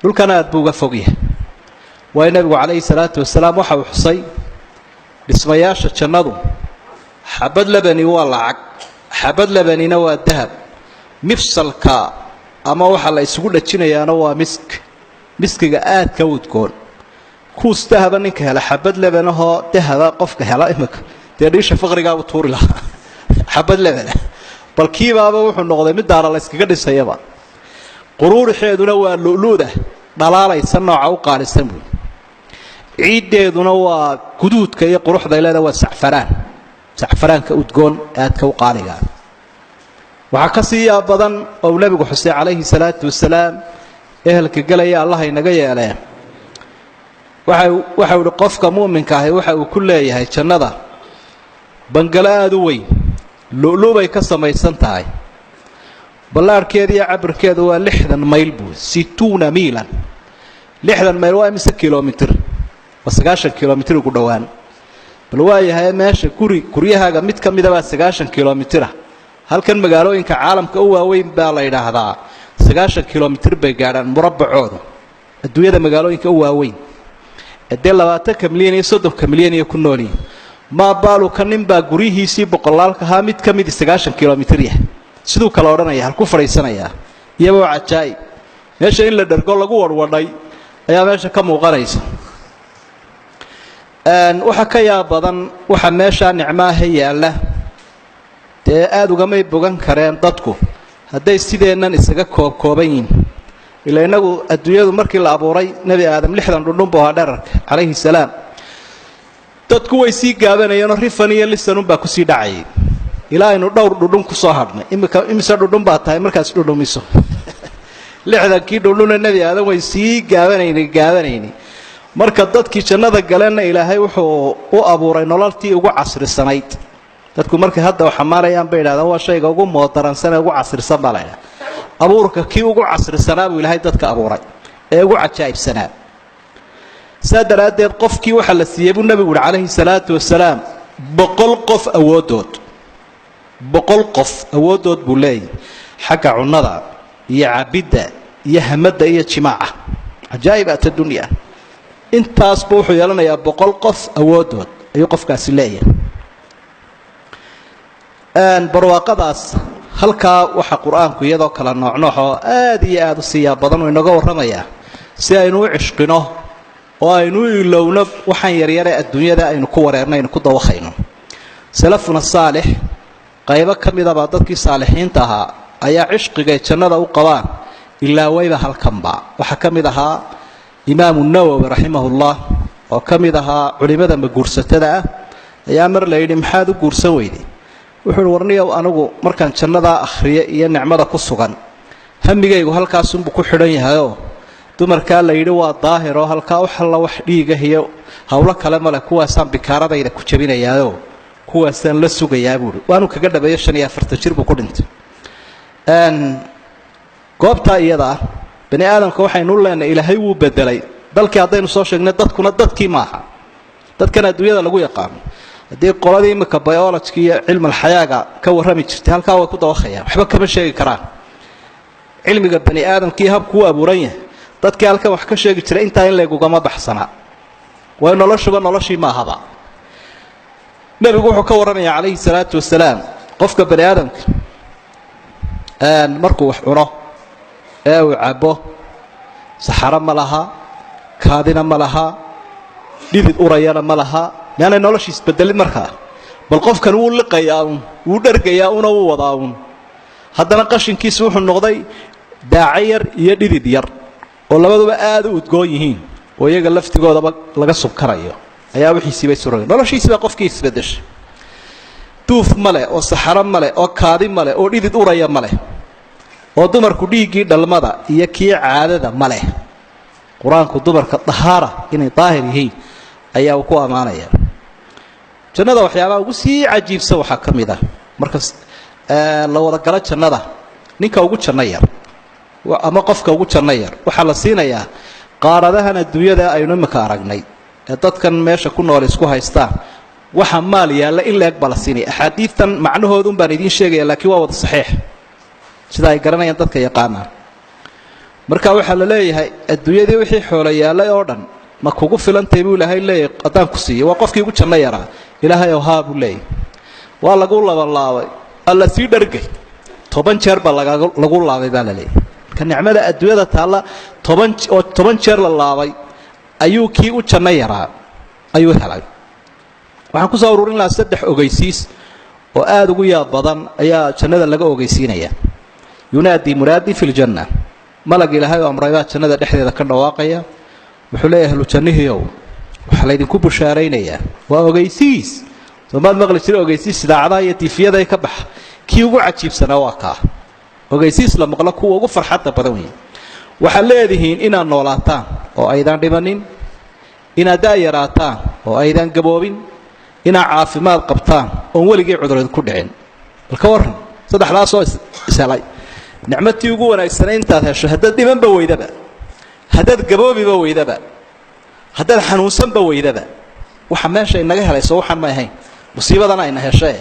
dhulkana aad buu uga fog yahay waayo nabigu calayhi salaatu wasalaam waxa uu xusay dhismayaasha jannadu xabad labani waa lacag xabad labanina waa dahab mifsalka ama waxa la isugu dhajinayaana waa miskiga aadka u udgoon kuus dahaba ninka hela xabad labanahoo dahaba qofka hela imika dee dhiisha faqrigaa u tuuri lahaa xabad labana bal kiibaaba wuxuu noqday mid daara la iskaga dhisayaba quruurixeeduna waa lu'luuda dhalaalaysa nooca u qaalisan buy ciiddeeduna waa guduudka iyo quruxda leeda waa sacfaraanka udgoon aadka u qaaliga waxaa ka sii yaab badan oo nabigu xusay calayhi salaatu wasalaam ehelka galaya allah inaga yeeleen waxa uu qofka muuminka ahi waxa uu ku leeyahay jannada bangala aad u weyn lu'luubay ka samaysan tahay ballaarhkeeda iyo cabirkeedu waa 60 mayl buu 60 miilan 60 mayl waa imisa kilomitir waa 90 kilomitir ugu dhowaan bal waa yahay meesha guryahaaga mid ka mid ah 90 kilomitir halkan magaalooyinka caalamka u waaweyn baa la yiraahdaa 90 kilomitir bay gaadhaan murabbacooda adduunyada magaalooyinka u waaweyn ee 20 milyan iyo 30 milyan iyo ku noolyihiin ma baalu kanin baa gurihiisii boqolaalka ha mid ka mid 90 kilomitir yahay sidoo kale oranaya halku fariisanaya iyagoo cajaay meesha in la dhargo lagu warwadhay ayaa meesha ka muuqanaysa waxa ka yaab badan waxa meesha nicmaaha yaala dee aad uga may bogan kareen dadku hadday sideenan isaga kooban yihiin ilaa inagu adduunyadu markii la abuuray nabi aadam 60 dhundhun buu ahaa dherarka calayhi salaam dadku way sii gaabanayeen rifan iyo lisanun baa ku sii dhacayay ilaa inuu dhowr dhundhun ku soo hadhnay imisa dhundhun baa tahay markaas dhundhumiso 60kii dhundhun nabi aadam way sii gaabanayeen marka dadkii jannada galena ilaahay wuxuu u abuuray nololtii ugu casrisanayd dadku markay hadda wax xamaarayaan bay yiraahdaan waa shayga ugu moodaransan ee ugu casrisan baa la yiraahdaa abuurka kii ugu casrisanaa buu ilaahay dadka abuuray ee ugu cajaa'ibsanaa saadaradeed qofkii waxa la siiyay buu nabigu calayhi salaatu wasalaam 100 qof awoodood buu leeyahay xagga cunnada iyo cabidda iyo hamada iyo jimaaca cajaa'ibata dunya intaas buu wuxuu yeelanayaa 100 qof awoodood ayuu qofkaasi leeyahay barwaaqadaas halkaa waxa quraanku iyadoo kala noocnooxoo aad iyo aad u siyaa badan oo inaga warramaya si aynu u cishqino oo aynu ilowno waxaan yaryare adduunyada aynu ku wareernayno ku dawaqayno salafuna saalix qaybo kamida baa dadkii saalixiinta ahaa ayaa cishqiga jannada u qabaan ilaa wayba halkanba waxa kamid ahaa imaam an-Nawawi rahimahullah oo kamid ahaa culimada maguursatada ah ayaa mar la yiri maxaad u guursan weyday wuxuu warniyow anigu markaan jannada akhriyo iyo nicmada ku sugan hamigaygu halkaas uu ku xidhan yahay oo dumarka la yiri waa daahiro halka waxa la wax dhiiga iyo hawlo kale male kuwaasaan bikaaradayda ku jabinayaayo kuwaasaan la sugayaa buuri waanu kaga dhabeeyo 45 jir buu ku dhintay goobta iyada bani aadamka waxaynu leenahay ilaahay wuu bedelay dalkii hadaynu soo sheegnay dadkuna dadkii maaha dadkana adduunyada lagu yaqaan hadii qoladii imika biology iyo cilmiga xayaaga ka warrami jirtay halka way ku dawaqayaan waxba kama sheegi karaan cilmiga bani aadamkii habku abuuran yahay dadkii halkan wax ka sheegi jiray inta in leeguga ma baxsana way noloshii ma ahaba nabigu wuxuu ka warramaya calayhi salaatu wasalaam qofka bani aadamka markuu wax cuno ee uu cabo saxara ma laha kaadina ma laha dhidid urayana ma laha yaani noloshiis bedelid markaa bal qofkan uu liqayaa uu dhargayaa una uu wadaa haddana qashinkiisu wuxuu noqday daaciyar iyo dhidid yar oo labaduba aad u udgoon yihiin oo iyaga laftigooda laga subkarayo ayaa wixiisii suray noloshiisa qofkiis bedeshay duuf male oo saxara male oo kaadi male oo dhidid uraya male oo dumarku dhiigii dhalmada iyo kii caadada male quraanku dumarka tahaara inay daahir yihiin ayaa ku amaanaya jannada waxyaabaha ugu sii cajiibsan waxa kamid ah marka la wada gala jannada ninka ugu jannayar ama qofka ugu jannayar waxa la siinayaa qaaradahan adduunyada aynu imika aragnay ee dadkan meesha ku nool isku haystaan waxa maal yaala in leeg bala siinay ahadiithan macnahoodu baan idin sheegay laakiin waa wada saxiix sida ay garanayaan dadka yaqaanaan marka waxa la leeyahay adduunyadii wixii xoolo yaalay oo dhan ma kugu filantay buu ilaahay leeyahay qadaan ku siiyay waa qofkii ugu janno yaraa ilaahay oo haa buu leeyahay waa lagu laabay alla sii dhargay 10 jeer ba lagu laabay baa la leeyahay ka nicmada adduunyada taala 10 jeer la laabay ayuu kii u janno yaraa ayuu helay waxaan ku soo ururin lahaa 3 ogeysiis oo aad ugu yaab badan ayaa jannada laga ogeysiinaya yunaadi muraadi fil janna malag ilaahay oo amrayda jannada dhexdeeda ka dhawaaqaya wuxuu leeyahay ahlu jannihiyow waxa la idinku bushaaraynaya waa ogeysiis soomad maqli jiray ogeysiis idaacadaha iyo tifiyada ay ka bax kii ugu cajiibsana waa ka ogeysiis la maqlo kuwa ugu farxadda badan weey waxa leedihiin inaad noolaataan oo aydan dhimanin inaad daayaraataan oo aydan gaboobin inaad caafimaad qabtaan oo weligii cudurad ku dhicin balka waran saddexdaas oo isalay nicmadii ugu wanaagsan intaad hesho hadad dhimanba weydaba hadad gaboobiba weydaba hadad xanuunsanba weydaba waxa meesha inaga helayso waxaan ma ahayn musiibadana ayna heshay